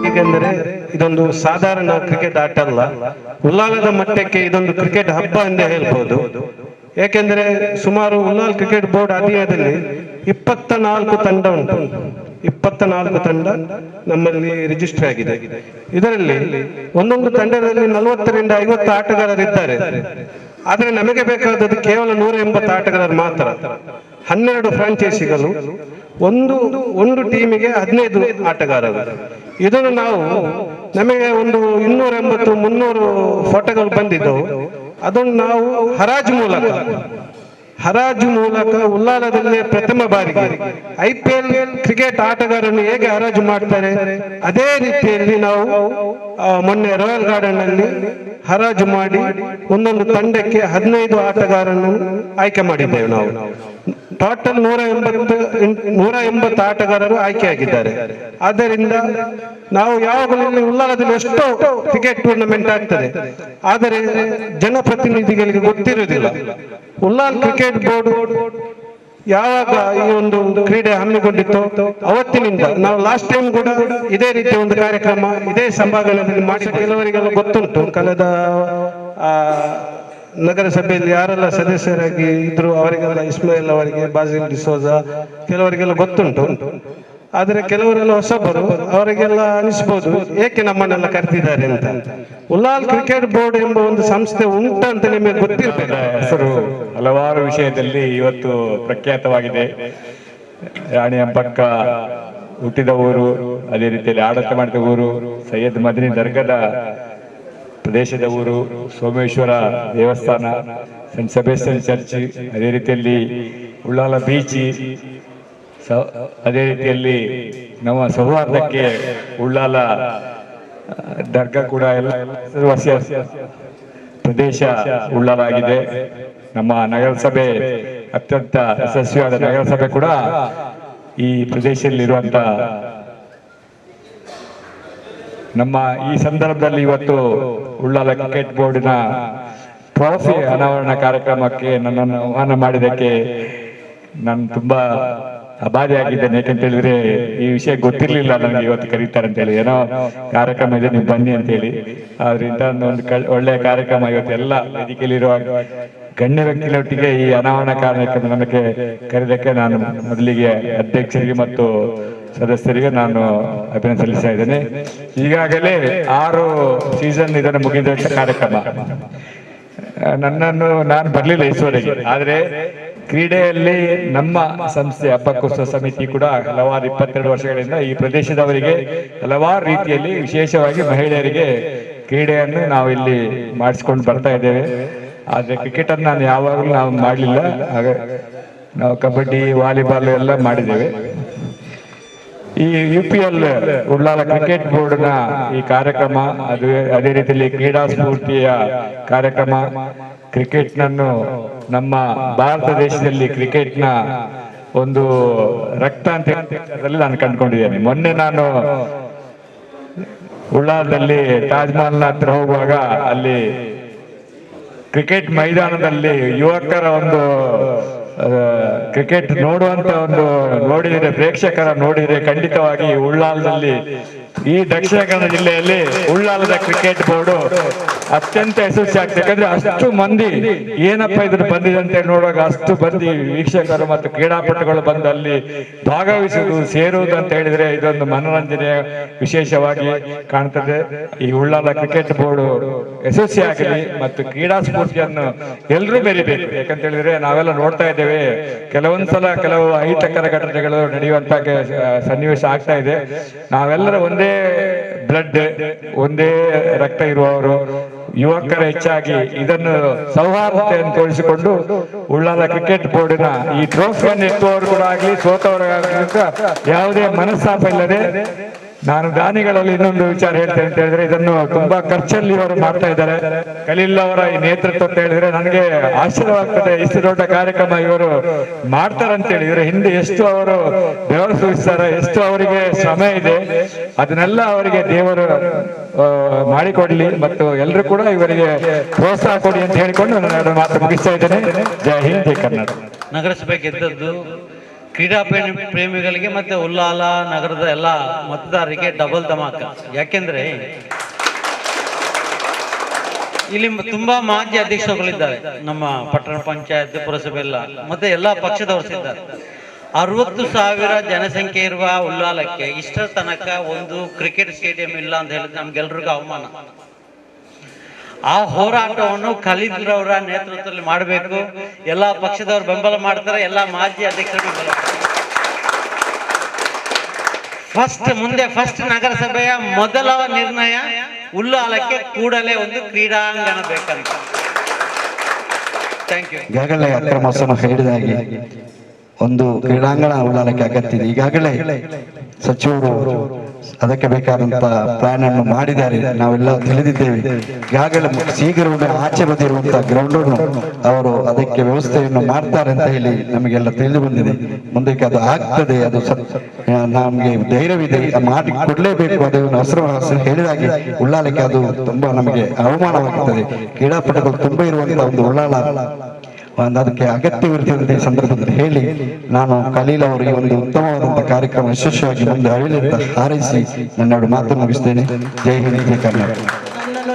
ಏಕೆಂದರೆ ಇದೊಂದು ಸಾಧಾರಣ ಕ್ರಿಕೆಟ್ ಆಟ ಅಲ್ಲ, ಉಲ್ಲಾಲದ ಮಟ್ಟಕ್ಕೆ ಇದೊಂದು ಕ್ರಿಕೆಟ್ ಹಬ್ಬ ಎಂದೇ ಹೇಳ್ಬೋದು. ಏಕೆಂದರೆ ಸುಮಾರು ಉಲ್ಲಾಲ್ ಕ್ರಿಕೆಟ್ ಬೋರ್ಡ್ ಅಧೀನದಲ್ಲಿ 24 ತಂಡ ಉಂಟು. 24 ತಂಡ ನಮ್ಮಲ್ಲಿ ರಿಜಿಸ್ಟರ್ ಆಗಿದೆ. ಇದರಲ್ಲಿ ಒಂದೊಂದು ತಂಡದಲ್ಲಿ 40 ರಿಂದ 50 ಆಟಗಾರರಿದ್ದಾರೆ. ಆದರೆ ನಮಗೆ ಬೇಕಾದದ್ದು ಕೇವಲ 180 ಆಟಗಾರರು ಮಾತ್ರ. 12 ಫ್ರಾಂಚೈಸಿಗಳು, ಒಂದು ಟೀಮಿಗೆ 15 ಆಟಗಾರರು. ಇದನ್ನು ನಾವು ನಮಗೆ ಒಂದು 280-300 ಫೋಟೋಗಳು ಬಂದಿದ್ದವು. ಅದನ್ನು ನಾವು ಹರಾಜು ಮೂಲಕ ಉಲ್ಲಾಲದಲ್ಲೇ ಪ್ರಥಮ ಬಾರಿಗೆ IPL ಕ್ರಿಕೆಟ್ ಆಟಗಾರರನ್ನು ಹೇಗೆ ಹರಾಜು ಮಾಡ್ತಾರೆ ಅದೇ ರೀತಿಯಲ್ಲಿ ನಾವು ಮೊನ್ನೆ ರಾಯಲ್ ಗಾರ್ಡನ್ ನಲ್ಲಿ ಹರಾಜು ಮಾಡಿ ಒಂದೊಂದು ತಂಡಕ್ಕೆ 15 ಆಟಗಾರರನ್ನು ಆಯ್ಕೆ ಮಾಡಿದ್ದೇವೆ. ನಾವು ಟೋಟಲ್ 180 ಆಟಗಾರರು ಆಯ್ಕೆಯಾಗಿದ್ದಾರೆ. ಆದ್ದರಿಂದ ನಾವು ಯಾವಾಗಲೂ ಉಲ್ಲಾಲದಲ್ಲಿ ಎಷ್ಟೋ ಕ್ರಿಕೆಟ್ ಟೂರ್ನಮೆಂಟ್ ಆಗ್ತದೆ, ಆದರೆ ಜನಪ್ರತಿನಿಧಿಗಳಿಗೆ ಗೊತ್ತಿರುವುದಿಲ್ಲ. ಉಲ್ಲಾಲ್ ಕ್ರಿಕೆಟ್ ಬೋರ್ಡ್ ಯಾವಾಗ ಈ ಒಂದು ಕ್ರೀಡೆ ಹಮ್ಮಿಕೊಂಡಿತ್ತು ಅವತ್ತಿನಿಂದ ನಾವು ಲಾಸ್ಟ್ ಟೈಮ್ ಕೂಡ ಇದೇ ರೀತಿಯ ಒಂದು ಕಾರ್ಯಕ್ರಮ ಇದೇ ಸಭಾಂಗಣದಲ್ಲಿ ಮಾಡಿ ಕೆಲವರಿಗೆಲ್ಲ ಗೊತ್ತುಂಟು. ಕಳೆದ ನಗರಸಭೆಯಲ್ಲಿ ಯಾರೆಲ್ಲ ಸದಸ್ಯರಾಗಿ ಇದ್ರು ಅವರಿಗೆಲ್ಲ ಇಸ್ಮಾಯಿಲ್ ಅವರಿಗೆ, ಬಾಜಿಲ್ ಡಿಸೋಜಾ ಕೆಲವರಿಗೆಲ್ಲ ಗೊತ್ತುಂಟು. ಆದರೆ ಕೆಲವರೆಲ್ಲ ಹೊಸಬರು, ಅವರಿಗೆಲ್ಲ ಅನಿಸ್ಬೋದು ಏಕೆ ನಮ್ಮನ್ನೆಲ್ಲ ಕರೆದಿದ್ದಾರೆ ಅಂತ. ಉಲ್ಲಾಲ್ ಕ್ರಿಕೆಟ್ ಬೋರ್ಡ್ ಎಂಬ ಒಂದು ಸಂಸ್ಥೆ ಉಂಟು ಅಂತ ನಿಮಗೆ ಗೊತ್ತಿರಬೇಕು. ಹೆಸರು ಹಲವಾರು ವಿಷಯದಲ್ಲಿ ಇವತ್ತು ಪ್ರಖ್ಯಾತವಾಗಿದೆ. ರಾಣಿ ಅಂಬಕ್ಕ ಹುಟ್ಟಿದ ಊರು, ಅದೇ ರೀತಿಯಲ್ಲಿ ಆಡಳಿತ ಮಾಡಿದ ಊರು, ಸೈಯದ್ ಮದನಿ ದರ್ಗಾದ ಪ್ರದೇಶದ ಊರು, ಸೋಮೇಶ್ವರ ದೇವಸ್ಥಾನ, ಸೆಂಟ್ ಸೆಬಾಸ್ಟಿಯನ್ ಚರ್ಚ್, ಅದೇ ರೀತಿಯಲ್ಲಿ ಉಳ್ಳಾಲ ಬೀಚ್, ಅದೇ ರೀತಿಯಲ್ಲಿ ನಮ್ಮ ಸೌಹಾರ್ದಕ್ಕೆ ಉಳ್ಳಾಲ ದರ್ಗಾ ಕೂಡ ಎಲ್ಲ ಪ್ರದೇಶ ಉಳ್ಳಾಲ ಆಗಿದೆ. ನಮ್ಮ ನಗರಸಭೆ ಅತ್ಯಂತ ಯಶಸ್ವಿಯಾದ ನಗರಸಭೆ ಕೂಡ ಈ ಪ್ರದೇಶದಲ್ಲಿರುವಂತ ನಮ್ಮ ಈ ಸಂದರ್ಭದಲ್ಲಿ ಇವತ್ತು ಉಳ್ಳಾಲ ಕ್ರಿಕೆಟ್ ಬೋರ್ಡಿನ ಟ್ರೋಫಿ ಅನಾವರಣ ಕಾರ್ಯಕ್ರಮಕ್ಕೆ ನನ್ನನ್ನು ಆಹ್ವಾನ ಮಾಡಿದ್ದಕ್ಕೆ ನಾನು ತುಂಬಾ ಅಭಾರಿಯಾಗಿದ್ದೇನೆ. ಯಾಕೆಂತ ಹೇಳಿದ್ರೆ ಈ ವಿಷಯ ಗೊತ್ತಿರ್ಲಿಲ್ಲ ನನಗೆ ಇವತ್ತು ಕರೀತಾರೆ ಅಂತ ಹೇಳಿ. ಏನೋ ಕಾರ್ಯಕ್ರಮ ಇದೆ, ನೀವು ಬನ್ನಿ ಅಂತ ಹೇಳಿ. ಆದ್ರಿಂದ ಒಂದು ಒಳ್ಳೆಯ ಕಾರ್ಯಕ್ರಮ ಇವತ್ತು ಎಲ್ಲ ವೇದಿಕೆಯಲ್ಲಿರುವ ಗಣ್ಯ ವ್ಯಕ್ತಿಗಳೊಟ್ಟಿಗೆ ಈ ಅನಾವರಣ ಕಾರ್ಯಕ್ರಮ ನಮಗೆ ಕರೆದಕ್ಕೆ ನಾನು ಮೊದಲಿಗೆ ಅಧ್ಯಕ್ಷರಿಗೆ ಮತ್ತು ಸದಸ್ಯರಿಗೆ ನಾನು ಅಭಿನಂದನೆ ಸಲ್ಲಿಸ್ತಾ ಇದ್ದೇನೆ. ಈಗಾಗಲೇ 6 ಸೀಸನ್ ಇದನ್ನು ಮುಗಿದ ಕಾರ್ಯಕ್ರಮ. ನಾನು ಬರಲಿಲ್ಲ ಈಶ್ವರಿಗೆ, ಆದರೆ ಕ್ರೀಡೆಯಲ್ಲಿ ನಮ್ಮ ಸಂಸ್ಥೆ ಅಬ್ಬಕ್ಕುತ್ಸವ ಸಮಿತಿ ಕೂಡ ಹಲವಾರು 22 ವರ್ಷಗಳಿಂದ ಈ ಪ್ರದೇಶದವರಿಗೆ ಹಲವಾರು ರೀತಿಯಲ್ಲಿ ವಿಶೇಷವಾಗಿ ಮಹಿಳೆಯರಿಗೆ ಕ್ರೀಡೆಯನ್ನು ನಾವು ಇಲ್ಲಿ ಮಾಡಿಸ್ಕೊಂಡು ಬರ್ತಾ ಇದ್ದೇವೆ. ಆದರೆ ಕ್ರಿಕೆಟ್ ಅನ್ನು ನಾನು ಯಾವಾಗಲೂ ನಾವು ಮಾಡಲಿಲ್ಲ. ನಾವು ಕಬಡ್ಡಿ, ವಾಲಿಬಾಲ್ ಎಲ್ಲ ಮಾಡಿದ್ದೇವೆ. ಈ UPL ಉಳ್ಳಾಲ ಕ್ರಿಕೆಟ್ ಬೋರ್ಡ್ನ ಈ ಕಾರ್ಯಕ್ರಮ, ಅದೇ ರೀತಿಯಲ್ಲಿ ಕ್ರೀಡಾ ಸ್ಫೂರ್ತಿಯ ಕಾರ್ಯಕ್ರಮ, ಕ್ರಿಕೆಟ್ನನ್ನು ನಮ್ಮ ಭಾರತ ದೇಶದಲ್ಲಿ ಕ್ರಿಕೆಟ್ನ ಒಂದು ರಕ್ತ ಅಂತ ನಾನು ಕಂಡುಕೊಂಡಿದ್ದೇನೆ. ಮೊನ್ನೆ ನಾನು ಉಳ್ಳಾಲದಲ್ಲಿ ತಾಜ್ ಮಹಲ್ನ ಹತ್ರ ಹೋಗುವಾಗ ಅಲ್ಲಿ ಕ್ರಿಕೆಟ್ ಮೈದಾನದಲ್ಲಿ ಯುವಕರ ಒಂದು ಕ್ರಿಕೆಟ್ ನೋಡುವಂತ ಒಂದು ನೋಡಿದರೆ, ಪ್ರೇಕ್ಷಕರ ನೋಡಿದರೆ ಖಂಡಿತವಾಗಿ ಉಳ್ಳಾಲದಲ್ಲಿ, ಈ ದಕ್ಷಿಣ ಕನ್ನಡ ಜಿಲ್ಲೆಯಲ್ಲಿ ಉಳ್ಳಾಲದ ಕ್ರಿಕೆಟ್ ಬೋರ್ಡು ಅತ್ಯಂತ ಯಶಸ್ವಿ ಆಗ್ತದೆ. ಯಾಕಂದ್ರೆ ಅಷ್ಟು ಮಂದಿ ಏನಪ್ಪ ಇದ್ರ ಬಂದಿದೆ ಅಂತ ಹೇಳಿ ನೋಡುವಾಗ ಅಷ್ಟು ಮಂದಿ ವೀಕ್ಷಕರು ಮತ್ತು ಕ್ರೀಡಾಪಟುಗಳು ಬಂದು ಅಲ್ಲಿ ಭಾಗವಹಿಸುವುದು, ಸೇರುವುದು ಅಂತ ಹೇಳಿದ್ರೆ ಇದೊಂದು ಮನೋರಂಜನೆಯ ವಿಶೇಷವಾಗಿ ಕಾಣ್ತದೆ. ಈ ಉಳ್ಳಾಲ ಕ್ರಿಕೆಟ್ ಬೋರ್ಡು ಯಶಸ್ವಿ ಆಗಲಿ ಮತ್ತು ಕ್ರೀಡಾ ಸ್ಫೂರ್ತಿಯನ್ನು ಎಲ್ಲರೂ ಬೆರಿಬೇಕು. ಯಾಕಂತ ಹೇಳಿದ್ರೆ ನಾವೆಲ್ಲ ನೋಡ್ತಾ ಇದ್ದೇವೆ, ಕೆಲವೊಂದ್ಸಲ ಕೆಲವು ಅಹಿತಕರ ಘಟನೆಗಳು ನಡೆಯುವಂತ ಸನ್ನಿವೇಶ ಆಗ್ತಾ ಇದೆ. ನಾವೆಲ್ಲರ ಒಂದೇ ಬ್ಲಡ್, ಒಂದೇ ರಕ್ತ ಇರುವವರು, ಯುವಕರ ಹೆಚ್ಚಾಗಿ ಇದನ್ನು ಸೌಹಾರ್ದತೆಯನ್ನು ತೋರಿಸಿಕೊಂಡು ಉಳ್ಳಾಲ ಕ್ರಿಕೆಟ್ ಬೋರ್ಡಿನ ಈ ಟ್ರೋಫಿಯನ್ನು ಎತ್ತುವವರು ಕೂಡ ಆಗಲಿ, ಸೋತವರಾಗಲಿ ಯಾವುದೇ ಮನಸ್ತಾಪ ಇಲ್ಲದೆ, ನಾನು ದಾನಿಗಳಲ್ಲಿ ಇನ್ನೊಂದು ವಿಚಾರ ಹೇಳ್ತೇನೆ ಅಂತ ಹೇಳಿದ್ರೆ, ಇದನ್ನು ತುಂಬಾ ಖರ್ಚಲ್ಲಿ ಇವರು ಮಾಡ್ತಾ ಇದ್ದಾರೆ. ಖಲೀಲ್ ಅವರ ಈ ನೇತೃತ್ವ ಅಂತ ಹೇಳಿದ್ರೆ ನನಗೆ ಆಶ್ಚರ್ಯವಾಗ್ತದೆ. ಇಷ್ಟು ದೊಡ್ಡ ಕಾರ್ಯಕ್ರಮ ಇವರು ಮಾಡ್ತಾರಂತ ಹೇಳಿ, ಇವರ ಹಿಂದೆ ಎಷ್ಟು ಅವರು ಬೆವರು ಸೂಚಿಸ್ತಾರೆ, ಎಷ್ಟು ಅವರಿಗೆ ಶ್ರಮ ಇದೆ, ಅದನ್ನೆಲ್ಲ ಅವರಿಗೆ ದೇವರು ಮಾಡಿಕೊಡ್ಲಿ ಮತ್ತು ಎಲ್ಲರೂ ಕೂಡ ಇವರಿಗೆ ಪ್ರೋತ್ಸಾಹ ಕೊಡಿ ಅಂತ ಹೇಳಿಕೊಂಡು ನಾನು ಮಾತು ಮುಗಿಸ್ತಾ ಇದ್ದೇನೆ. ಜೈ ಹಿಂದ್, ಜೈ ಕರ್ನಾಟಕ. ನಗರಸಭೆ ಗೆದ್ದದ್ದು ಕ್ರೀಡಾ ಪ್ರೇಮಿಗಳಿಗೆ ಮತ್ತೆ ಉಲ್ಲಾಲ ನಗರದ ಎಲ್ಲ ಮತದಾರರಿಗೆ ಡಬಲ್ ಧಮಾಕ. ಯಾಕೆಂದ್ರೆ ಇಲ್ಲಿ ತುಂಬಾ ಮಾಜಿ ಅಧ್ಯಕ್ಷರುಗಳಿದ್ದಾರೆ, ನಮ್ಮ ಪಟ್ಟಣ ಪಂಚಾಯತ್, ಪುರಸಭೆ ಎಲ್ಲ, ಮತ್ತೆ ಎಲ್ಲಾ ಪಕ್ಷದವರು ಇದ್ದಾರೆ. 60,000 ಜನಸಂಖ್ಯೆ ಇರುವ ಉಲ್ಲಾಲಕ್ಕೆ ಇಷ್ಟರ ತನಕ ಒಂದು ಕ್ರಿಕೆಟ್ ಸ್ಟೇಡಿಯಂ ಇಲ್ಲ ಅಂತ ಹೇಳಿದ್ರೆ ನಮ್ಗೆಲ್ರಿಗೂ ಅವಮಾನ. ಆ ಹೋರಾಟವನ್ನು ಖಲೀದ್ರವರ ನೇತೃತ್ವದಲ್ಲಿ ಮಾಡಬೇಕು. ಎಲ್ಲಾ ಪಕ್ಷದವರು ಬೆಂಬಲ ಮಾಡ್ತಾರೆ, ಎಲ್ಲಾ ಮಾಜಿ ಅಧ್ಯಕ್ಷರು ಬೆಂಬಲ ಫಸ್ಟ್ ನಗರಸಭೆಯ ಮೊದಲ ನಿರ್ಣಯ ಉಲ್ಲಾಲಕ್ಕೆ ಕೂಡಲೇ ಒಂದು ಕ್ರೀಡಾಂಗಣ ಬೇಕಂತ. Thank you. ಈಗಾಗಲೇ ಅಕ್ರಮ ಹೇಳಿದಾಗೆ ಒಂದು ಕ್ರೀಡಾಂಗಣ ಉಳ್ಳಾಲಕ್ಕೆ ಅಗತ್ಯ ಇದೆ. ಈಗಾಗಲೇ ಸಚಿವರು ಅದಕ್ಕೆ ಬೇಕಾದಂತ ಪ್ಲಾನ್ ಅನ್ನು ಮಾಡಿದ್ದಾರೆ, ನಾವೆಲ್ಲ ತಿಳಿದಿದ್ದೇವೆ. ಈಗಾಗಲೇ ಶೀಘ್ರವೇ ಆಚೆ ಬಂದಿರುವಂತಹ ಗ್ರೌಂಡ್ ಅವರು ಅದಕ್ಕೆ ವ್ಯವಸ್ಥೆಯನ್ನು ಮಾಡ್ತಾರೆ ಅಂತ ಹೇಳಿ ನಮಗೆಲ್ಲ ತಿಳಿದು ಬಂದಿದೆ. ಮುಂದಕ್ಕೆ ಅದು ಆಗ್ತದೆ, ಅದು ನಮಗೆ ಧೈರ್ಯವಿದೆ, ಮಾಡಿ ಕೊಡ್ಲೇಬೇಕು. ಅದನ್ನು ಹೆಸರು ಹೇಳಿದಾಗೆ ಉಳ್ಳಾಲಕ್ಕೆ ಅದು ತುಂಬಾ ನಮಗೆ ಅವಮಾನವಾಗುತ್ತದೆ. ಕ್ರೀಡಾಪಟುಗಳು ತುಂಬಾ ಇರುವಂತಹ ಒಂದು ಉಳ್ಳಾಲ ಅದಕ್ಕೆ ಅಗತ್ಯವಿರುತ್ತದೆ ಸಂದರ್ಭದಲ್ಲಿ ಹೇಳಿ ನಾನು ಖಲೀಲ್ ಅವರಿಗೆ ಒಂದು ಉತ್ತಮವಾದಂತಹ ಕಾರ್ಯಕ್ರಮ ಯಶಸ್ವಿಯಾಗಿ ಮುಂದೆ ಹರಳಿ ಹಾರೈಸಿ ನನ್ನ ಮಾತು ಮುಗಿಸ್ತೇನೆ. ಜೈ ಹಿಂದ್, ಜೈ ಕರ್ನಾಟಕ.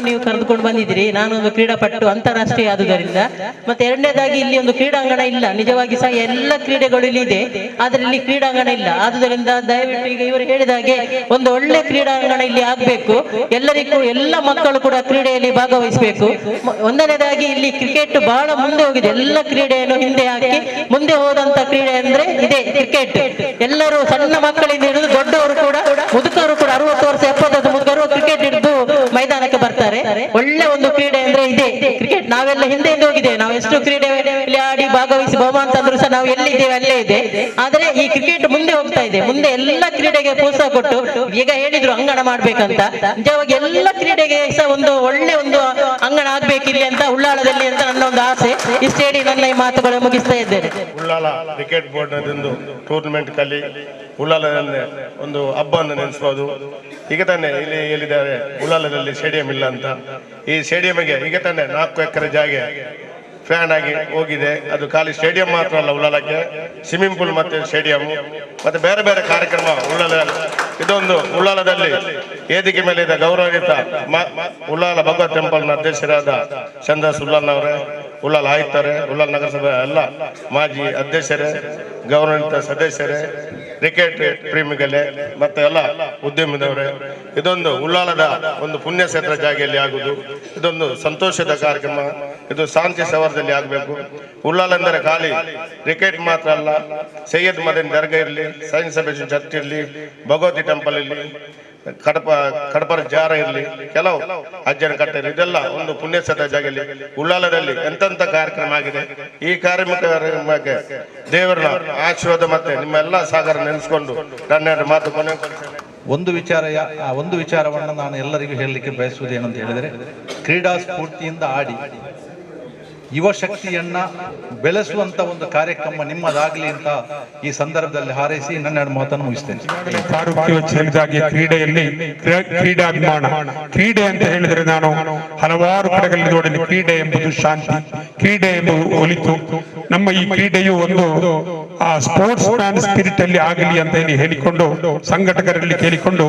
ನೀವು ಕರೆದುಕೊಂಡು ಬಂದಿದ್ದೀರಿ. ನಾನೊಂದು ಕ್ರೀಡಾಪಟು, ಅಂತಾರಾಷ್ಟ್ರೀಯ ಆದುದರಿಂದ. ಮತ್ತೆ ಎರಡನೇದಾಗಿ ಇಲ್ಲಿ ಒಂದು ಕ್ರೀಡಾಂಗಣ ಇಲ್ಲ. ನಿಜವಾಗಿ ಸಹ ಎಲ್ಲ ಕ್ರೀಡೆಗಳು ಇಲ್ಲಿ ಇದೆ, ಆದರೆ ಇಲ್ಲಿ ಕ್ರೀಡಾಂಗಣ ಇಲ್ಲ. ಆದುದರಿಂದ ದಯವಿಟ್ಟು ಈಗ ಇವರು ಹೇಳಿದಾಗೆ ಒಂದು ಒಳ್ಳೆ ಕ್ರೀಡಾಂಗಣ ಇಲ್ಲಿ ಆಗ್ಬೇಕು. ಎಲ್ಲರಿಗೂ ಎಲ್ಲ ಮಕ್ಕಳು ಕೂಡ ಕ್ರೀಡೆಯಲ್ಲಿ ಭಾಗವಹಿಸಬೇಕು. ಒಂದನೇದಾಗಿ ಇಲ್ಲಿ ಕ್ರಿಕೆಟ್ ಬಹಳ ಮುಂದೆ ಹೋಗಿದೆ. ಎಲ್ಲ ಕ್ರೀಡೆಯನ್ನು ಹಿಂದೆ ಹಾಕಿ ಮುಂದೆ ಹೋದಂತ ಕ್ರೀಡೆ ಅಂದ್ರೆ ಇದೆ ಕ್ರಿಕೆಟ್. ಎಲ್ಲರೂ ಸಣ್ಣ ಮಕ್ಕಳಿಂದ ಹಿಡಿದು ದೊಡ್ಡವರು ಕೂಡ, ಮುದುಕರು ಕೂಡ, 60 ವರ್ಷ 70 ವರ್ಷ ಮುದುಕರು ಕ್ರಿಕೆಟ್ ಹಿಡಿದು ಮೈದಾನಕ್ಕೆ ಬರ್ತಾರೆ. ಒಳ್ಳೆ ಒಂದು ಕ್ರೀಡೆ ಅಂದ್ರೆ ಇದೆ ಕ್ರಿಕೆಟ್. ನಾವೆಲ್ಲ ಹಿಂದೆ ಹೋಗಿದ್ದೇವೆ. ನಾವು ಎಷ್ಟು ಕ್ರೀಡೆಯಲ್ಲಿ ಆಡಿ ಭಾಗವಹಿಸಿ ಬಹುಮಾನ ತಂದ್ರು ಸಹ ನಾವು ಎಲ್ಲಿದ್ದೇವೆ ಅಲ್ಲೇ ಇದೆ. ಆದ್ರೆ ಈ ಕ್ರಿಕೆಟ್ ಮುಂದೆ ಹೋಗ್ತಾ ಇದೆ. ಮುಂದೆ ಎಲ್ಲ ಕ್ರೀಡೆಗೆ ಪ್ರೋತ್ಸಾಹ ಕೊಟ್ಟು ಈಗ ಹೇಳಿದ್ರು ಅಂಗಣ ಮಾಡ್ಬೇಕಂತ. ನಿಜವಾಗಿ ಎಲ್ಲ ಕ್ರೀಡೆಗೆ ಸಹ ಒಂದು ಒಳ್ಳೆ ಒಂದು ಅಂಗಣ ಆಗ್ಬೇಕಿಲ್ಲಿ ಅಂತ ಉಳ್ಳಾಲದಲ್ಲಿ ಅಂತ ನನ್ನ ಒಂದು ಆಸೆ. ಇಷ್ಟೇಳಿ ನನ್ನ ಈ ಮಾತುಗಳು ಮುಗಿಸ್ತಾ ಇದ್ದೇನೆ. ಉಳ್ಳಾಲ ಕ್ರಿಕೆಟ್ ಬೋರ್ಡ್ ನದೊಂದು ಟೂರ್ನಮೆಂಟ್ ಕಲಿ ಉಳ್ಳಾಲದಲ್ಲಿ ಒಂದು ಹಬ್ಬವನ್ನು ನೆನೆಸಬಹುದು. ಈಗ ತಾನೆ ಇಲ್ಲಿ ಹೇಳಿದ್ದಾರೆ ಉಳ್ಳಾಲದಲ್ಲಿ ಸ್ಟೇಡಿಯಂ ಇಲ್ಲ ಅಂತ. ಈ ಸ್ಟೇಡಿಯಂಗೆ ಈಗ ತಾನೆ 4 ಎಕರೆ ಜಾಗ ಫ್ಯಾನ್ ಆಗಿ ಹೋಗಿದೆ. ಅದು ಖಾಲಿ ಸ್ಟೇಡಿಯಂ ಮಾತ್ರ ಅಲ್ಲ, ಉಳ್ಳಾಲಕ್ಕೆ ಸ್ವಿಮ್ಮಿಂಗ್ ಪೂಲ್ ಮತ್ತೆ ಸ್ಟೇಡಿಯಂ ಮತ್ತೆ ಬೇರೆ ಬೇರೆ ಕಾರ್ಯಕ್ರಮ ಉಳ್ಳಾಲದಲ್ಲಿ. ಇದೊಂದು ಉಳ್ಳಾಲದಲ್ಲಿ ವೇದಿಕೆ ಮೇಲೆ ಇದ್ದ ಗೌರವಾನ್ವಿತ ಉಳ್ಳಾಲ ಭಗವತ್ ಟೆಂಪಲ್ನ ಅಧ್ಯಕ್ಷರಾದ ಚಂದ್ರಸ್ ಉಳ್ಳಾಲ್ನವರೇ, ಉಳ್ಳಾಲ ಆಯುಕ್ತರೇ, ಉಳ್ಳಾಲ ನಗರಸಭೆ ಎಲ್ಲ ಮಾಜಿ ಅಧ್ಯಕ್ಷರೇ, ಗೌರವಾನ್ವಿತ ಸದಸ್ಯರೇ, ಕ್ರಿಕೆಟ್ ಪ್ರೇಮಿಗಳೇ ಮತ್ತೆ ಎಲ್ಲ ಉದ್ಯಮಿದವರೇ, ಇದೊಂದು ಉಳ್ಳಾಲದ ಒಂದು ಪುಣ್ಯ ಕ್ಷೇತ್ರ ಜಾಗೆಯಲ್ಲಿ ಆಗುವುದು. ಇದೊಂದು ಸಂತೋಷದ ಕಾರ್ಯಕ್ರಮ. ಇದು ಶಾಂತಿ ಸೌಹಾರ್ದದಲ್ಲಿ ಆಗಬೇಕು. ಉಳ್ಳಾಲ ಎಂದರೆ ಖಾಲಿ ಕ್ರಿಕೆಟ್ ಮಾತ್ರ ಅಲ್ಲ, ಸೈಯದ್ ಮದನ್ ದರ್ಗಾ ಇರಲಿ, ಸೈನ್ಸ್ ಸಭೆ ಚರ್ಚ್ ಇರಲಿ, ಭಗವತಿ ಟೆಂಪಲ್ ಇರಲಿ, ಕಡಪರ ಜಾರ ಇರಲಿ, ಕೆಲವು ಅಜ್ಜನ ಕಟ್ಟ ಇರಲಿ, ಇದೆಲ್ಲ ಒಂದು ಪುಣ್ಯಕ್ಷೇತ್ರ ಜಾಗದಲ್ಲಿ ಉಳ್ಳಾಲದಲ್ಲಿ ಎಂತೆಂಥ ಕಾರ್ಯಕ್ರಮ ಆಗಿದೆ. ಈ ಕಾರ್ಯಕ್ರಮಕ್ಕೆ ದೇವರ ಆಶೀರ್ವಾದ ಮತ್ತೆ ನಿಮ್ಮ ಎಲ್ಲ ಸಾಗರ ನೆನೆಸ್ಕೊಂಡು ನನ್ನ ಮಾತು ಕೊನೆ. ಒಂದು ವಿಚಾರವನ್ನು ನಾನು ಎಲ್ಲರಿಗೂ ಹೇಳಲಿಕ್ಕೆ ಬಯಸುವುದೇನಂತ ಹೇಳಿದರೆ, ಕ್ರೀಡಾ ಸ್ಫೂರ್ತಿಯಿಂದ ಆಡಿ ಯುವ ಶಕ್ತಿಯನ್ನ ಬೆಳೆಸುವಂತ ಒಂದು ಕಾರ್ಯಕ್ರಮ ನಿಮ್ಮದಾಗಲಿ ಅಂತ ಈ ಸಂದರ್ಭದಲ್ಲಿ ಹಾರೈಸಿ ನನ್ನ ಮಾತನ್ನು ಮುಗಿಸ್ತೇನೆ. ಕ್ರೀಡೆಯಲ್ಲಿ ಕ್ರೀಡಾಭಿಮಾನ, ಕ್ರೀಡೆ ಅಂತ ಹೇಳಿದ್ರೆ ನಾನು ಹಲವಾರು ಕಡೆಗಳಲ್ಲಿ ನೋಡಿದ ಕ್ರೀಡೆ ಎಂಬುದು ಶಾಂತಿ, ಕ್ರೀಡೆ ಎಂಬುದು ಒಲಿತು. ನಮ್ಮ ಈ ಕ್ರೀಡೆಯು ಒಂದು ಸ್ಪೋರ್ಟ್ಸ್ ಮ್ಯಾನ್ ಸ್ಪಿರಿಟ್ ಅಲ್ಲಿ ಆಗಲಿ ಅಂತ ಹೇಳಿಕೊಂಡು ಸಂಘಟಕರಲ್ಲಿ ಕೇಳಿಕೊಂಡು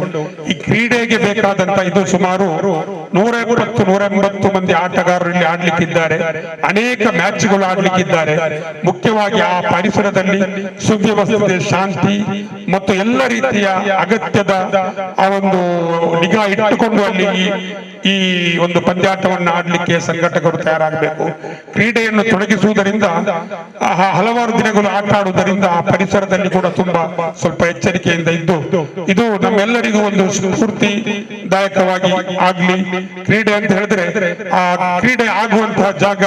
ಈ ಕ್ರೀಡೆಗೆ ಬೇಕಾದಂತ ಇದು ಸುಮಾರು 170-180 ಮಂದಿ ಆಟಗಾರರು ಇಲ್ಲಿ ಆಡ್ಲಿಕ್ಕಿದ್ದಾರೆ. ಅನೇಕ ಮ್ಯಾಚ್ಗಳು ಆಡ್ಲಿಕ್ಕಿದ್ದಾರೆ. ಮುಖ್ಯವಾಗಿ ಆ ಪರಿಸರದಲ್ಲಿ ಸುವ್ಯವಸ್ಥೆ, ಶಾಂತಿ ಮತ್ತು ಎಲ್ಲ ರೀತಿಯ ಅಗತ್ಯದ ಆ ಒಂದು ನಿಗಾ ಇಟ್ಟುಕೊಂಡು ಅಲ್ಲಿ ಈ ಒಂದು ಪಂದ್ಯಾಟವನ್ನು ಆಡ್ಲಿಕ್ಕೆ ಸಂಘಟಕರು ತಯಾರಾಗಬೇಕು. ಕ್ರೀಡೆಯನ್ನು ತೊಡಗಿಸುವುದರಿಂದ ಹಲವಾರು ದಿನಗಳು ಆಟ ಆಡುವುದರಿಂದ ಆ ಪರಿಸರದಲ್ಲಿ ಕೂಡ ತುಂಬಾ ಸ್ವಲ್ಪ ಎಚ್ಚರಿಕೆಯಿಂದ ಇದ್ದು ಇದು ನಮ್ಮೆಲ್ಲರಿಗೂ ಒಂದು ಸ್ಫೂರ್ತಿದಾಯಕವಾಗಿ ಆಗ್ಲಿ. ಕ್ರೀಡೆ ಅಂತ ಹೇಳಿದ್ರೆ ಆ ಕ್ರೀಡೆ ಆಗುವಂತಹ ಜಾಗ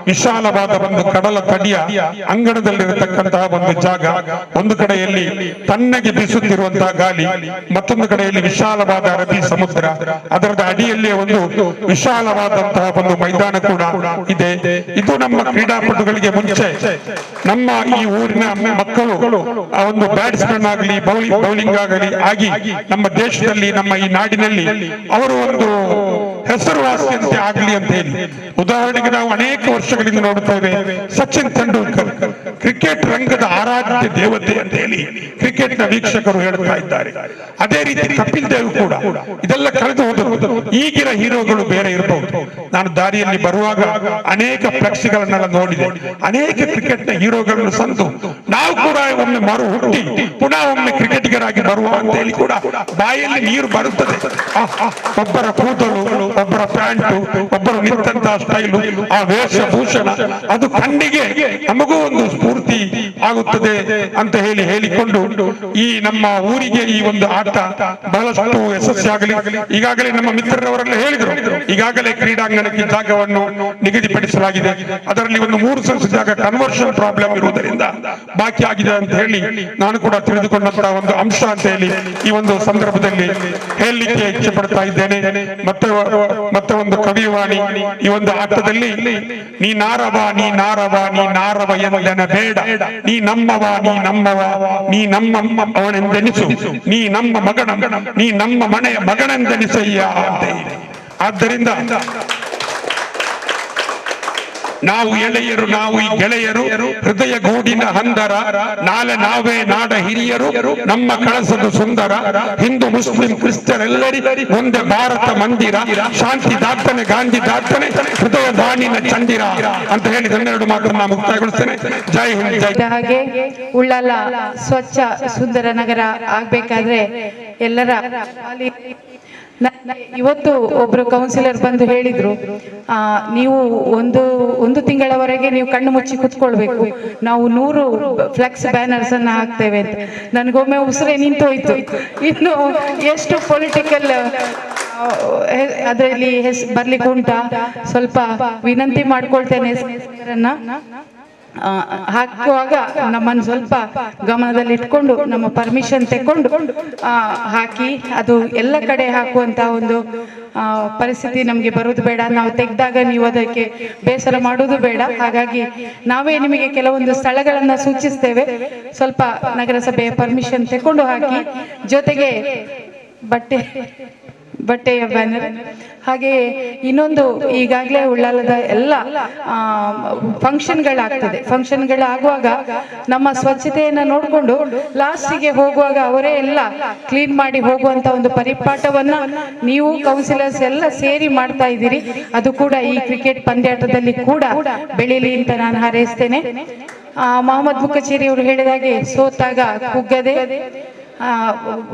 ವಿಶಾಲವಾದ ಒಂದು ಕಡಲ ತಡಿಯ ಅಂಗಣದಲ್ಲಿರತಕ್ಕಂತಹ ಒಂದು ಜಾಗ. ಒಂದು ಕಡೆಯಲ್ಲಿ ತಣ್ಣಗೆ ಬೀಸುತ್ತಿರುವಂತಹ ಗಾಳಿ, ಮತ್ತೊಂದು ಕಡೆಯಲ್ಲಿ ವಿಶಾಲವಾದ ಅರಬ್ಬಿ ಸಮುದ್ರ, ಅದರದ ಅಡಿಯಲ್ಲಿ ಒಂದು ವಿಶಾಲವಾದಂತಹ ಒಂದು ಮೈದಾನ ಕೂಡ ಇದೆ. ಇದು ನಮ್ಮ ಕ್ರೀಡಾಪಟುಗಳಿಗೆ ಮುಂಚೆ ನಮ್ಮ ಈ ಊರಿನ ಮಕ್ಕಳು ಆ ಒಂದು ಬ್ಯಾಟ್ಸ್ಮನ್ ಆಗಲಿ, ಬೌಲಿಂಗ್ ಆಗಲಿ ಆಗಿ ನಮ್ಮ ದೇಶದಲ್ಲಿ, ನಮ್ಮ ಈ ನಾಡಿನಲ್ಲಿ ಅವರು ಒಂದು ಹೆಸರುವಾಸಿಯಂತೆ ಆಗಲಿ ಅಂತ ಹೇಳಿ. ಉದಾಹರಣೆಗೆ ನಾವು ಅನೇಕ ವರ್ಷಗಳಿಂದ ನೋಡುತ್ತೇವೆ, ಸಚಿನ್ ತೆಂಡೂಲ್ಕರ್ ಕ್ರಿಕೆಟ್ ಕ್ರಿಕೆಟ್ ರಂಗದ ಆರಾಧ್ಯ ದೇವತೆ ಅಂತ ಹೇಳಿ ಕ್ರಿಕೆಟ್ ನ ವೀಕ್ಷಕರು ಹೇಳ್ತಾ ಇದ್ದಾರೆ. ಅದೇ ರೀತಿ ಕಪಿಲ್ ದೇವ್ ಕೂಡ ಇದೆಲ್ಲ ಕಳೆದು ಹೋದರು. ಈಗಿನ ಹೀರೋಗಳು ಬೇರೆ ಇರಬಹುದು. ನಾನು ದಾರಿಯಲ್ಲಿ ಬರುವಾಗ ಅನೇಕ ಫ್ಲೆಕ್ಸ್ಗಳನ್ನೆಲ್ಲ ನೋಡಿದೆ. ಅನೇಕ ಕ್ರಿಕೆಟ್ ನ ಹೀರೋಗಳನ್ನು ಸಂದು ನಾವು ಕೂಡ ಒಮ್ಮೆ ಮರು ಹುಟ್ಟಿ ಪುನಃ ಒಮ್ಮೆ ಕ್ರಿಕೆಟಿಗರಾಗಿ ಬರುವ ಅಂತ ಹೇಳಿ ಕೂಡ ಬಾಯಲ್ಲಿ ನೀರು ಬರುತ್ತದೆ. ಒಬ್ಬರ ಕೂದಲು, ಒಬ್ಬರ ಪ್ಯಾಂಟು, ಒಬ್ಬರು ನಿಂತಹ ಸ್ಟೈಲು, ಆ ವೇಷಭೂಷಣ, ಅದು ಕಣ್ಣಿಗೆ ನಮಗೂ ಒಂದು ಸ್ಫೂರ್ತಿ ಆಗುತ್ತದೆ ಅಂತ ಹೇಳಿಕೊಂಡು ಈ ನಮ್ಮ ಊರಿಗೆ ಈ ಒಂದು ಆಟ ಬಹಳಷ್ಟು ಯಶಸ್ವಿಯಾಗಲಿ. ಈಗಾಗಲೇ ನಮ್ಮ ಮಿತ್ರರವರೆಲ್ಲ ಹೇಳಿದರು, ಈಗಾಗಲೇ ಕ್ರೀಡಾಂಗಣಕ್ಕೆ ಜಾಗವನ್ನು ನಿಗದಿಪಡಿಸಲಾಗಿದೆ. ಅದರಲ್ಲಿ ಒಂದು 3 ಸೆನ್ಸ್ ಜಾಗ ಕನ್ವರ್ಷನ್ ಪ್ರಾಬ್ಲಮ್ ಇರುವುದರಿಂದ ಬಾಕಿ ಆಗಿದೆ ಅಂತ ಹೇಳಿ ನಾನು ಕೂಡ ತಿಳಿದುಕೊಂಡಂತಹ ಒಂದು ಅಂಶ ಅಂತ ಹೇಳಿ ಈ ಒಂದು ಸಂದರ್ಭದಲ್ಲಿ ಹೇಳಲಿಕ್ಕೆ ಇಚ್ಛೆ ಪಡ್ತಾ ಇದ್ದೇನೆ. ಮತ್ತೆ ಒಂದು ಕವಿವಾಣಿ, ಈ ಒಂದು ಆಟದಲ್ಲಿ ನೀ ನಾರವ ನೀ ನಾರವ ನೀ ನಾರವ ಎಂದೆನ ಬೇಡ, ನೀ ನಮ್ಮವ ನೀ ನಮ್ಮವ ನೀ ನಮ್ಮ ಅವನೆಂದೆನಿಸು, ನೀ ನಮ್ಮ ಮಗನ ನೀ ನಮ್ಮ ಮನೆಯ ಮಗನೆಂದೆನಿಸಯ್ಯ ಅಂತ ಹೇಳಿ. ಆದ್ದರಿಂದ ನಾವು ಎಳೆಯರು, ನಾವು ಈ ಗೆಳೆಯರು, ಹೃದಯ ಗೂಡಿನ ಹಂದರ, ನಾಳೆ ನಾವೇ ನಾಡ ಹಿರಿಯರು, ನಮ್ಮ ಕಳಸದ ಸುಂದರ, ಹಿಂದೂ ಮುಸ್ಲಿಂ ಕ್ರಿಶ್ಚಿಯನ್ ಎಲ್ಲರಿ ಒಂದೇ ಭಾರತ ಮಂದಿರ, ಶಾಂತಿ ದಾಟನೆ ಗಾಂಧಿ ದಾಟನೆ, ಹೃದಯ ಬಾಣಿನ ಚಂದಿರ ಅಂತ ಹೇಳಿ 12 ಮಾತನ್ನು ಮುಕ್ತಾಯಗೊಳಿಸ್ತೇನೆ. ಜೈ ಹಿಂದ್, ಜೈ. ಹಾಗೆ ಉಳ್ಳಾಲ ಸ್ವಚ್ಛ ಸುಂದರ ನಗರ ಆಗ್ಬೇಕಾದ್ರೆ ಎಲ್ಲರ ಇವತ್ತು ಒಬ್ರು ಕೌನ್ಸಿಲರ್ ಬಂದು ಹೇಳಿದ್ರು, ನೀವು ಒಂದು ತಿಂಗಳವರೆಗೆ ನೀವು ಕಣ್ಣು ಮುಚ್ಚಿ ಕುತ್ಕೊಳ್ಬೇಕು, ನಾವು 100 ಫ್ಲೆಕ್ಸ್ ಬ್ಯಾನರ್ಸ್ ಅನ್ನ ಹಾಕ್ತೇವೆ ಅಂತ. ನನಗೊಮ್ಮೆ ಉಸಿರೇ ನಿಂತೋಯ್ತು. ಇನ್ನು ಎಷ್ಟು ಪೊಲಿಟಿಕಲ್ ಅದರಲ್ಲಿ ಬರ್ಲಿಕ್ಕೆ ಉಂಟಾ? ಸ್ವಲ್ಪ ವಿನಂತಿ ಮಾಡ್ಕೊಳ್ತೇನೆ, ಹಾಕುವಾಗ ನಮ್ಮನ್ನು ಸ್ವಲ್ಪ ಗಮನದಲ್ಲಿ ಇಟ್ಕೊಂಡು ನಮ್ಮ ಪರ್ಮಿಷನ್ ತಕೊಂಡು ಹಾಕಿ, ಅದು ಎಲ್ಲ ಕಡೆ ಹಾಕುವಂತ ಒಂದು ಪರಿಸ್ಥಿತಿ ನಮಗೆ ಬರುವುದು ಬೇಡ. ನಾವು ತೆಗೆದಾಗ ನೀವು ಅದಕ್ಕೆ ಬೇಸರ ಮಾಡುವುದು ಬೇಡ. ಹಾಗಾಗಿ ನಾವೇ ನಿಮಗೆ ಕೆಲವೊಂದು ಸ್ಥಳಗಳನ್ನ ಸೂಚಿಸ್ತೇವೆ, ಸ್ವಲ್ಪ ನಗರಸಭೆಯ ಪರ್ಮಿಷನ್ ತಕೊಂಡು ಹಾಕಿ. ಜೊತೆಗೆ ಬಟ್ಟೆಯ ಬ್ಯಾನರ್, ಹಾಗೆ ಇನ್ನೊಂದು, ಈಗಾಗಲೇ ಉಳ್ಳಾಲದ ಎಲ್ಲ ಫಂಕ್ಷನ್ಗಳಾಗುವಾಗ ನಮ್ಮ ಸ್ವಚ್ಛತೆಯನ್ನ ನೋಡಿಕೊಂಡು ಲಾಸ್ಟಿಗೆ ಹೋಗುವಾಗ ಅವರೇ ಎಲ್ಲ ಕ್ಲೀನ್ ಮಾಡಿ ಹೋಗುವಂತ ಒಂದು ಪರಿಪಾಠವನ್ನ ನೀವು ಕೌನ್ಸಿಲರ್ಸ್ ಎಲ್ಲ ಸೇರಿ ಮಾಡ್ತಾ ಇದ್ದೀರಿ. ಅದು ಕೂಡ ಈ ಕ್ರಿಕೆಟ್ ಪಂದ್ಯಾಟದಲ್ಲಿ ಕೂಡ ಬೆಳೀಲಿ ಅಂತ ನಾನು ಹಾರೈಸ್ತೇನೆ. ಮೊಹಮ್ಮದ್ ಮುಖಚೇರಿ ಅವರು ಹೇಳಿದಾಗೆ, ಸೋತಾಗ ಕುಗ್ಗದೆ,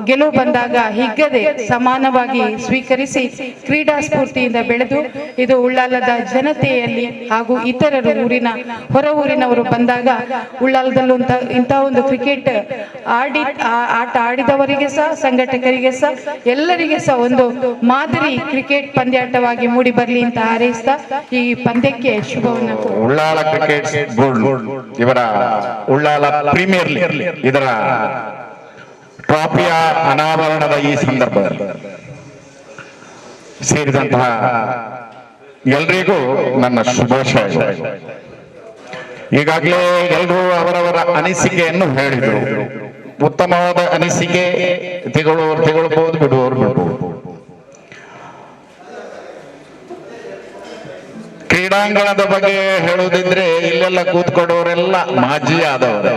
ಗೆಲುವು ಬಂದಾಗ ಹಿಗ್ಗದೆ ಸಮಾನವಾಗಿ ಸ್ವೀಕರಿಸಿ ಕ್ರೀಡಾ ಸ್ಫೂರ್ತಿಯಿಂದ ಬೆಳೆದು, ಇದು ಉಳ್ಳಾಲದ ಜನತೆಯಲ್ಲಿ ಹಾಗೂ ಇತರರು ಹೊರ ಊರಿನವರು ಬಂದಾಗ ಉಳ್ಳಾಲದಲ್ಲೂ ಇಂಥ ಒಂದು ಕ್ರಿಕೆಟ್ ಆಟ ಆಡಿದವರಿಗೆ ಸಹ, ಸಂಘಟಕರಿಗೆ ಸಹ, ಎಲ್ಲರಿಗೆ ಸಹ ಒಂದು ಮಾದರಿ ಕ್ರಿಕೆಟ್ ಪಂದ್ಯಾಟವಾಗಿ ಮೂಡಿ ಬರಲಿ ಅಂತ ಹಾರೈಸ್ತಾ ಈ ಪಂದ್ಯಕ್ಕೆ ಶುಭವನ್ನು. ಉಳ್ಳಾಲ ಕ್ರಿಕೆಟ್ ಬೋರ್ಡ್ ಇವರ ಉಳ್ಳಾಲ ಪ್ರೀಮಿಯರ್ ಲೀಗ್ ಇದರ ಟ್ರಾಫಿಯ ಅನಾವರಣದ ಈ ಸಂದರ್ಭದಲ್ಲಿ ಸೇರಿದಂತಹ ಎಲ್ರಿಗೂ ನನ್ನ ಶುಭಾಶಯಗಳು. ಈಗಾಗಲೇ ಎಲ್ಲರೂ ಅವರವರ ಅನಿಸಿಕೆಯನ್ನು ಹೇಳಿದರು. ಉತ್ತಮವಾದ ಅನಿಸಿಕೆ, ತೆಗೊಳ್ಬಹುದು, ಬಿಡುವವರು ಬಿಡಬಹುದು. ಕ್ರೀಡಾಂಗಣದ ಬಗ್ಗೆ ಹೇಳುವುದಿದ್ರೆ ಇಲ್ಲೆಲ್ಲ ಕೂತ್ಕೊಡೋರೆಲ್ಲ ಮಾಜಿ ಆದವರು.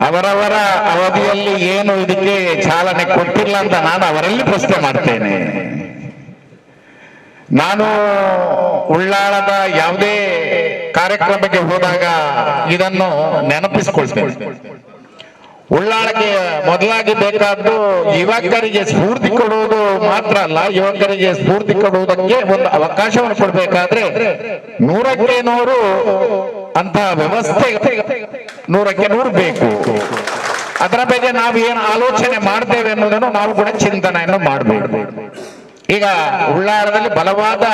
ಅವರವರ ಅವಧಿಯಲ್ಲಿ ಏನು ಇದಕ್ಕೆ ಚಾಲನೆ ಕೊಟ್ಟಿಲ್ಲ ಅಂತ ನಾನು ಅವರಲ್ಲಿ ಪ್ರಶ್ನೆ ಮಾಡ್ತೇನೆ. ನಾನು ಉಳ್ಳಾಳದ ಯಾವುದೇ ಕಾರ್ಯಕ್ರಮಕ್ಕೆ ಹೋದಾಗ ಇದನ್ನು ನೆನಪಿಸಿಕೊಳ್ತೇನೆ. ಉಳ್ಳಾಳಕ್ಕೆ ಮೊದಲಾಗಿ ಬೇಕಾದ್ದು ಯುವಕರಿಗೆ ಸ್ಫೂರ್ತಿ ಕೊಡುವುದು ಮಾತ್ರ ಅಲ್ಲ, ಯುವಕರಿಗೆ ಸ್ಫೂರ್ತಿ ಕೊಡುವುದಕ್ಕೆ ಒಂದು ಅವಕಾಶವನ್ನು ಕೊಡಬೇಕಾದ್ರೆ 100ಕ್ಕೆ 100 ಅಂತ ವ್ಯವಸ್ಥೆ 100ಕ್ಕೆ 100 ಬೇಕು. ಅದರ ಬಗ್ಗೆ ನಾವು ಏನು ಆಲೋಚನೆ ಮಾಡ್ತೇವೆ ಅನ್ನೋದನ್ನು ನಾವು ಕೂಡ ಚಿಂತನೆಯನ್ನು ಮಾಡಬೇಕು. ಈಗ ಉಳ್ಳಾಳದಲ್ಲಿ ಬಲವಾದ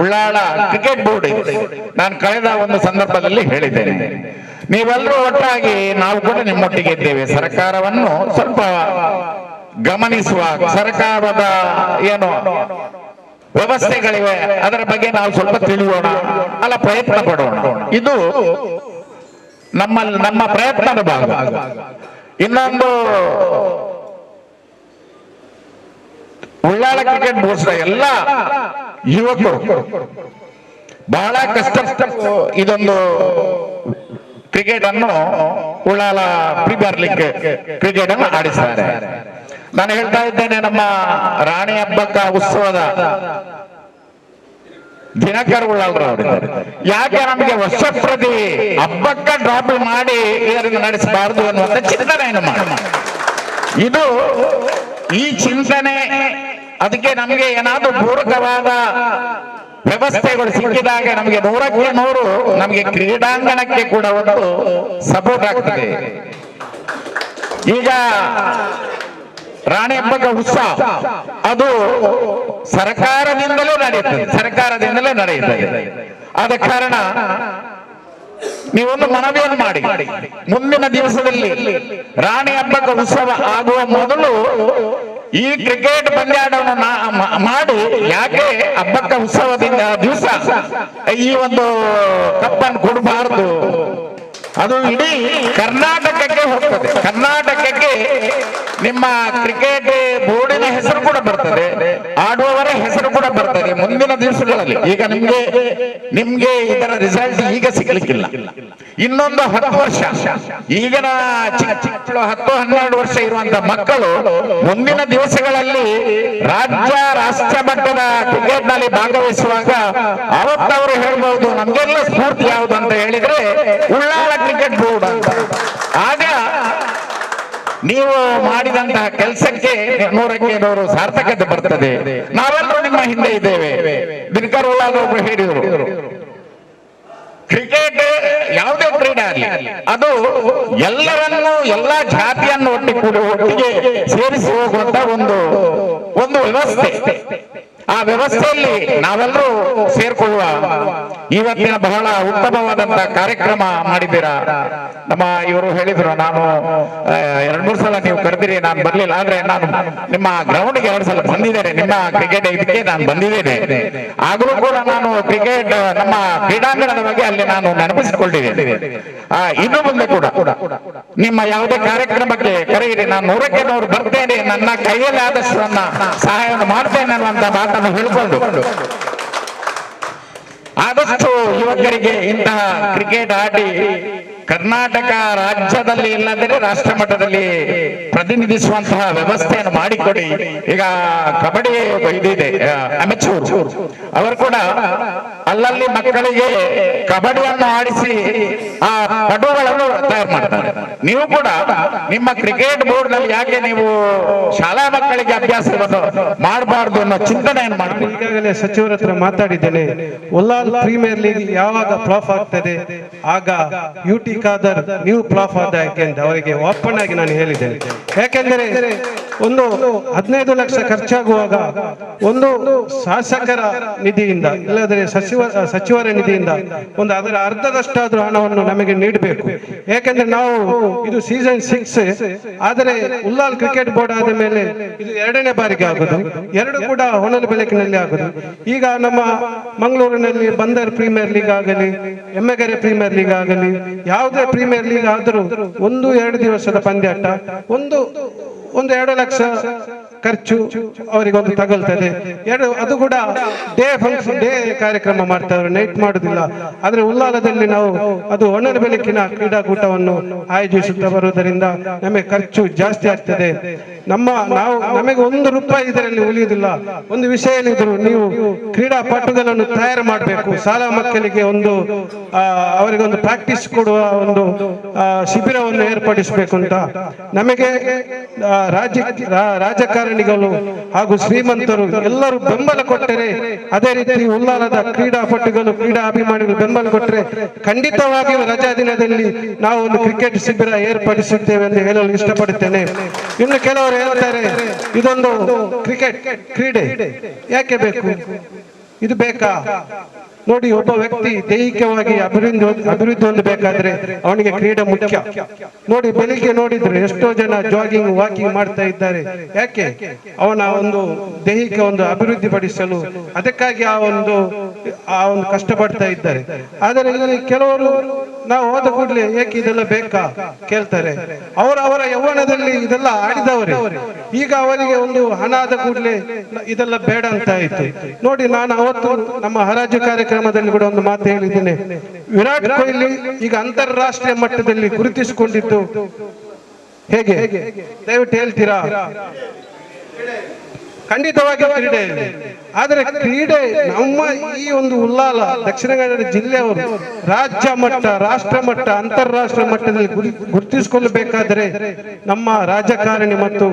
ಉಳ್ಳಾಳ ಕ್ರಿಕೆಟ್ ಬೋರ್ಡ್ ಇದೆ. ನಾನು ಕಳೆದ ಒಂದು ಸಂದರ್ಭದಲ್ಲಿ ಹೇಳಿದ್ದೇನೆ, ನೀವೆಲ್ಲರೂ ಒಟ್ಟಾಗಿ ನಾವು ಕೂಡ ನಿಮ್ಮೊಟ್ಟಿಗೆ ಇದ್ದೇವೆ. ಸರ್ಕಾರವನ್ನು ಸ್ವಲ್ಪ ಗಮನಿಸುವ, ಸರ್ಕಾರದ ಏನು ವ್ಯವಸ್ಥೆಗಳಿವೆ ಅದರ ಬಗ್ಗೆ ನಾವು ಸ್ವಲ್ಪ ತಿಳಿಯೋಣ, ಅಲ್ಲ ಪ್ರಯತ್ನ ಪಡೋಣ. ಇದು ನಮ್ಮ ಪ್ರಯತ್ನದ ಭಾಗ. ಇನ್ನೊಂದು, ಉಳ್ಳಾಳ ಕ್ರಿಕೆಟ್ ಬೋರ್ಡ್ ಎಲ್ಲ ಯುವಕರು ಬಹಳ ಕಷ್ಟ ಇದೊಂದು ಕ್ರಿಕೆಟ್ ಅನ್ನು ಉಳ್ಳಾಲ ಪ್ರೀಮಿಯರ್ ಲೀಗ್ ಕ್ರಿಕೆಟ್ ಅನ್ನು ಆಡಿಸ್ತಾರೆ. ನಾನು ಹೇಳ್ತಾ ಇದ್ದೇನೆ, ನಮ್ಮ ರಾಣಿ ಹಬ್ಬಕ್ಕ ಉತ್ಸವದ ದಿನಕರ್ ಉಳ್ಳಾಲ್ರವರಿದ್ದಾರೆ. ಯಾಕೆ ನಮಗೆ ವರ್ಷಪ್ರತಿ ಹಬ್ಬಕ್ಕ ಡ್ರಾಪ್ ಮಾಡಿ ಇದನ್ನು ನಡೆಸಬಾರದು ಅನ್ನುವಂಥ ಚಿಂತನೆಯನ್ನು ಮಾಡಿ, ಇದು ಈ ಚಿಂತನೆ ಅದಕ್ಕೆ ನಮಗೆ ಏನಾದ್ರೂ ಪೂರಕವಾದ ವ್ಯವಸ್ಥೆಗಳು ಸಿಕ್ಕಿದಾಗ ನಮಗೆ 100ಕ್ಕೆ 100 ನಮಗೆ ಕ್ರೀಡಾಂಗಣಕ್ಕೆ ಕೂಡ ಒಂದು ಸಪೋರ್ಟ್ ಆಗ್ತದೆ. ಈಗ ರಾಣಿ ಹಬ್ಬದ ಉತ್ಸವ ಅದು ಸರ್ಕಾರದಿಂದಲೇ ನಡೆಯುತ್ತದೆ. ಆದ ಕಾರಣ ನೀವೊಂದು ಮನವಿಯನ್ನು ಮಾಡಿ, ಮುಂದಿನ ದಿವಸದಲ್ಲಿ ರಾಣಿ ಹಬ್ಬದ ಉತ್ಸವ ಆಗುವ ಮೊದಲು ಈ ಕ್ರಿಕೆಟ್ ಪಂದ್ಯಾಟವನ್ನು ಮಾಡಿ, ಯಾಕೆ ಹಬ್ಬಕ್ಕ ಉತ್ಸವದಿಂದ ದಿವಸ ಈ ಒಂದು ಕಪ್ಪನ್ನು ಕೊಡಬಾರದು, ಅದು ಇಡೀ ಕರ್ನಾಟಕಕ್ಕೆ ಹೋಗ್ತದೆ. ಕರ್ನಾಟಕಕ್ಕೆ ನಿಮ್ಮ ಕ್ರಿಕೆಟ್ ಬೋರ್ಡಿನ ಹೆಸರು ಕೂಡ ಬರ್ತದೆ, ಆಡುವವರ ಹೆಸರು ಕೂಡ ಬರ್ತದೆ ಮುಂದಿನ ದಿವಸಗಳಲ್ಲಿ. ಈಗ ನಿಮ್ಗೆ ಇದರ ರಿಸಲ್ಟ್ ಈಗ ಸಿಗ್ಲಿಕ್ಕಿಲ್ಲ, ಇನ್ನೊಂದು 10 ವರ್ಷ, ಈಗಿನ ಚಿಕ್ಕ 10-12 ವರ್ಷ ಇರುವಂತ ಮಕ್ಕಳು ಮುಂದಿನ ದಿವಸಗಳಲ್ಲಿ ರಾಷ್ಟ್ರ ಮಟ್ಟದ ಕ್ರಿಕೆಟ್ ನಲ್ಲಿ ಭಾಗವಹಿಸುವಾಗ ಅವತ್ತವರು ಹೇಳ್ಬಹುದು ನಮ್ಗೆಲ್ಲ ಸ್ಫೂರ್ತಿ ಯಾವುದು ಅಂತ ಹೇಳಿದ್ರೆ ಉಳ್ಳಾಲ ಕ್ರಿಕೆಟ್ ಬೋರ್ಡ್ ಅಂತ. ಆಗ ನೀವು ಮಾಡಿದಂತಹ ಕೆಲಸಕ್ಕೆ 100ಕ್ಕೆ 100 ಸಾರ್ಥಕತೆ ಬರ್ತದೆ. ನಾವೆಲ್ಲರೂ ನಿಮ್ಮ ಹಿಂದೆ ಇದ್ದೇವೆ. ದಿನಕರ್ ಉಳ್ಳಾಲ ಒಬ್ರು ಹೇಳಿದರು, ಕ್ರಿಕೆಟ್ ಯಾವುದೇ ಕ್ರೀಡೆ ಆಗಲಿ ಅದು ಎಲ್ಲರನ್ನು ಎಲ್ಲಾ ಜಾತಿಯನ್ನು ಒಟ್ಟಿಗೆ ಸೇರಿಸಿ ಹೋಗುವಂತ ಒಂದು ವ್ಯವಸ್ಥೆ. ಆ ವ್ಯವಸ್ಥೆಯಲ್ಲಿ ನಾವೆಲ್ಲರೂ ಸೇರ್ಕೊಳ್ಳುವ ಇವತ್ತಿನ ಬಹಳ ಉತ್ತಮವಾದಂತಹ ಕಾರ್ಯಕ್ರಮ ಮಾಡಿದ್ದೀರಾ. ನಮ್ಮ ಇವರು ಹೇಳಿದ್ರು, ನಾನು 2-3 ಸಲ ನೀವು ಕರೆದಿರಿ, ನಾನು ಬರ್ಲಿಲ್ಲ, ಆದ್ರೆ ನಾನು ನಿಮ್ಮ ಗ್ರೌಂಡ್ಗೆ 2 ಸಲ ಬಂದಿದ್ದೇನೆ, ನಿಮ್ಮ ಕ್ರಿಕೆಟ್ ಇದಕ್ಕೆ ನಾನು ಬಂದಿದ್ದೇನೆ. ಆಗಲೂ ಕೂಡ ನಾನು ಕ್ರಿಕೆಟ್ ನಮ್ಮ ಕ್ರೀಡಾಂಗಣದ ಬಗ್ಗೆ ಅಲ್ಲಿ ನಾನು ನೆನಪಿಸಿಕೊಂಡಿದ್ದೇನೆ. ಇನ್ನು ಮುಂದೆ ಕೂಡ ನಿಮ್ಮ ಯಾವುದೇ ಕಾರ್ಯಕ್ರಮಕ್ಕೆ ಕರೆಯಿರಿ, ನಾನು 100ಕ್ಕೆ 100 ಬರ್ತೇನೆ, ನನ್ನ ಕೈಯಲ್ಲಿ ಆದಷ್ಟು ನನ್ನ ಸಹಾಯವನ್ನು ಮಾಡ್ತೇನೆ ಅನ್ನುವಂತ ಮಾತನ್ನು ಹೇಳ್ಕೊಂಡು ಆದಷ್ಟು ಯುವಕರಿಗೆ ಇಂತಹ ಕ್ರಿಕೆಟ್ ಆಡಿ ಕರ್ನಾಟಕ ರಾಜ್ಯದಲ್ಲಿ ಇಲ್ಲದ್ರೆ ರಾಷ್ಟ್ರ ಮಟ್ಟದಲ್ಲಿ ಪ್ರತಿನಿಧಿಸುವಂತಹ ವ್ಯವಸ್ಥೆಯನ್ನು ಮಾಡಿಕೊಡಿ. ಈಗ ಕಬಡ್ಡಿ ಇದಿದೆ ಅಮೆಚೂರ್, ಅವರು ಕೂಡ ಅಲ್ಲಲ್ಲಿ ಮಕ್ಕಳಿಗೆ ಕಬಡ್ಡಿಯನ್ನು ಆಡಿಸಿ ಆ ಪಟುಗಳನ್ನು ತಯಾರು ಮಾಡ್ತಾರೆ. ನೀವು ಕೂಡ ನಿಮ್ಮ ಕ್ರಿಕೆಟ್ ಬೋರ್ಡ್ ನಲ್ಲಿ ಯಾಕೆ ನೀವು ಶಾಲಾ ಮಕ್ಕಳಿಗೆ ಅಭ್ಯಾಸವನ್ನು ಮಾಡಬಾರ್ದು ಅನ್ನೋ ಚಿಂತನೆಯನ್ನು ಮಾಡ್ತೀವಿ. ಈಗಾಗಲೇ ಸಚಿವರ ಹತ್ರ ಮಾತಾಡಿದ್ದೇನೆ, ಉಲ್ಲಾಲ್ ಪ್ರೀಮಿಯರ್ ಲೀಗ್ ಯಾವಾಗ ಫ್ಲಾಪ್ ಆಗ್ತದೆ ಆಗ UT ಖಾದರ್ ನೀವು ಫ್ಲಾಪ್ ಆದ ಯಾಕೆಂದು ಅವರಿಗೆ ಓಪನ್ ಆಗಿ ನಾನು ಹೇಳಿದ್ದೇನೆ. ಯಾಕೆಂದರೆ ಒಂದು 15 ಲಕ್ಷ ಖರ್ಚಾಗುವಾಗ ಒಂದು ಶಾಸಕರ ನಿಧಿಯಿಂದ ಇಲ್ಲದ್ರೆ ಸಚಿವರ ನಿಧಿಯಿಂದ ಒಂದು ಅದರ ಅರ್ಧದಷ್ಟಾದ್ರೂ ಹಣವನ್ನು ನಮಗೆ ನೀಡಬೇಕು. ಯಾಕೆಂದ್ರೆ ನಾವು ಇದು ಸೀಸನ್ 6 ಆದರೆ ಉಲ್ಲಾಲ್ ಕ್ರಿಕೆಟ್ ಬೋರ್ಡ್ ಆದ ಮೇಲೆ ಇದು 2ನೇ ಬಾರಿಗೆ ಆಗುದು, 2 ಕೂಡ ಹೊನಲು ಬೆಳಕಿನಲ್ಲಿ ಆಗುದು. ಈಗ ನಮ್ಮ ಮಂಗಳೂರಿನಲ್ಲಿ ಬಂದರ್ ಪ್ರೀಮಿಯರ್ ಲೀಗ್ ಆಗಲಿ, ಎಮ್ಮೆಗೆರೆ ಪ್ರೀಮಿಯರ್ ಲೀಗ್ ಆಗಲಿ, ಯಾವುದೇ ಪ್ರೀಮಿಯರ್ ಲೀಗ್ ಆದರೂ 1-2 ದಿವಸದ ಪಂದ್ಯಾಟ, ಒಂದು 2 ಲಕ್ಷ ಖರ್ಚು ಅವರಿಗೊಂದು ತಗಲ್ತದೆ. ಅದು ಕೂಡ ಡೇ ಕಾರ್ಯಕ್ರಮ ಮಾಡ್ತಾರೆ, ನೈಟ್ ಮಾಡುದಿಲ್ಲ. ಆದ್ರೆ ಉಲ್ಲಾಲದಲ್ಲಿ ನಾವು ಅದು ಹೊನಲು ಬೆಳಕಿನ ಕ್ರೀಡಾಕೂಟವನ್ನು ಆಯೋಜಿಸುತ್ತಾ ಬರುವುದರಿಂದ ನಮಗೆ ಖರ್ಚು ಜಾಸ್ತಿ ಆಗ್ತದೆ. ನಮಗೆ 1 ರೂಪಾಯಿ ಇದರಲ್ಲಿ ಉಳಿಯುವುದಿಲ್ಲ. ಒಂದು ವಿಷಯ ಏನಿದ್ರು, ನೀವು ಕ್ರೀಡಾಪಟುಗಳನ್ನು ತಯಾರು ಮಾಡಬೇಕು. ಶಾಲಾ ಮಕ್ಕಳಿಗೆ ಅವರಿಗೊಂದು ಪ್ರಾಕ್ಟೀಸ್ ಕೊಡುವ ಒಂದು ಶಿಬಿರವನ್ನು ಏರ್ಪಡಿಸಬೇಕು ಅಂತ ನಮಗೆ ರಾಜಕಾರಣಿಗಳು ಹಾಗೂ ಶ್ರೀಮಂತರು ಎಲ್ಲರೂ ಬೆಂಬಲ ಕೊಟ್ಟರೆ, ಅದೇ ರೀತಿ ಉಲ್ಲಾಲದ ಕ್ರೀಡಾಪಟುಗಳು ಕ್ರೀಡಾ ಅಭಿಮಾನಿಗಳು ಬೆಂಬಲ ಕೊಟ್ಟರೆ ಖಂಡಿತವಾಗಿಯೂ ರಜಾ ದಿನದಲ್ಲಿ ನಾವು ಒಂದು ಕ್ರಿಕೆಟ್ ಶಿಬಿರ ಏರ್ಪಡಿಸುತ್ತೇವೆ ಎಂದು ಹೇಳಲು ಇಷ್ಟಪಡುತ್ತೇನೆ. ಇನ್ನು ಕೆಲವರು ಹೇಳ್ತಾರೆ, ಇದೊಂದು ಕ್ರಿಕೆಟ್ ಕ್ರೀಡೆ ಯಾಕೆ ಬೇಕು, ಇದು ಬೇಕಾ? ನೋಡಿ, ಒಬ್ಬ ವ್ಯಕ್ತಿ ದೈಹಿಕವಾಗಿ ಅಭಿವೃದ್ಧಿ ಹೊಂದಬೇಕಾದ್ರೆ ಅವನಿಗೆ ಕ್ರೀಡೆ ಮುಖ್ಯ. ನೋಡಿ, ಬೆಳಿಗ್ಗೆ ನೋಡಿದ್ರೆ ಎಷ್ಟೋ ಜನ ಜಾಗಿಂಗ್ ವಾಕಿಂಗ್ ಮಾಡ್ತಾ ಇದ್ದಾರೆ. ಯಾಕೆ? ಅವನ ಒಂದು ದೈಹಿಕ ಒಂದು ಅಭಿವೃದ್ಧಿ ಪಡಿಸಲು, ಅದಕ್ಕಾಗಿ ಆ ಒಂದು ಕಷ್ಟಪಡ್ತಾ ಇದ್ದಾರೆ. ಆದರೆ ಇಲ್ಲಿ ಕೆಲವರು ನಾವು ಹೋದ ಕೂಡಲೇ ಏಕೆ ಇದೆಲ್ಲ ಬೇಕಾ ಕೇಳ್ತಾರೆ. ಅವರ ಯೌವನದಲ್ಲಿ ಇದೆಲ್ಲ ಆಡಿದವರೇ, ಈಗ ಅವರಿಗೆ ಒಂದು ಹಣ ಆದ ಕೂಡಲೇ ಇದೆಲ್ಲ ಬೇಡ ಅಂತ ಆಯ್ತು. ನೋಡಿ, ನಾನು ಅವತ್ತು ನಮ್ಮ ಹರಾಜು ಕಾರ್ಯಕ್ರಮದಲ್ಲಿ ಕೂಡ ಒಂದು ಮಾತು ಹೇಳಿದ್ದೇನೆ. ವಿರಾಟ್ ಕೊಹ್ಲಿ ಈಗ ಅಂತಾರಾಷ್ಟ್ರೀಯ ಮಟ್ಟದಲ್ಲಿ ಗುರುತಿಸಿಕೊಂಡಿದ್ದು ಹೇಗೆ ದಯವಿಟ್ಟು ಹೇಳ್ತೀರಾ? ಖಂಡಿತವಾಗಿ ಕ್ರೀಡೆಯಲ್ಲಿ. ಆದರೆ ಕ್ರೀಡೆ ನಮ್ಮ ಈ ಒಂದು ಉಲ್ಲಾಲ ದಕ್ಷಿಣ ಕನ್ನಡ ಜಿಲ್ಲೆಯವರು ರಾಜ್ಯ ಮಟ್ಟ, ರಾಷ್ಟ್ರ ಮಟ್ಟ, ಅಂತಾರಾಷ್ಟ್ರೀಯ ಮಟ್ಟದಲ್ಲಿ ಗುರುತಿಸಿಕೊಳ್ಳಬೇಕಾದರೆ ನಮ್ಮ ರಾಜಕಾರಣಿ ಮತ್ತು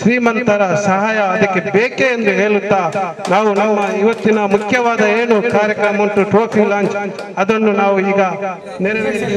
ಶ್ರೀಮಂತರ ಸಹಾಯ ಅದಕ್ಕೆ ಬೇಕೇ ಎಂದು ಹೇಳುತ್ತಾ ನಾವು ನಮ್ಮ ಇವತ್ತಿನ ಮುಖ್ಯವಾದ ಏನು ಕಾರ್ಯಕ್ರಮ ಉಂಟು ಟ್ರೋಫಿ ಲಾಂಚ್, ಅದನ್ನು ನಾವು ಈಗ ನೆರವೇರಿಸಿ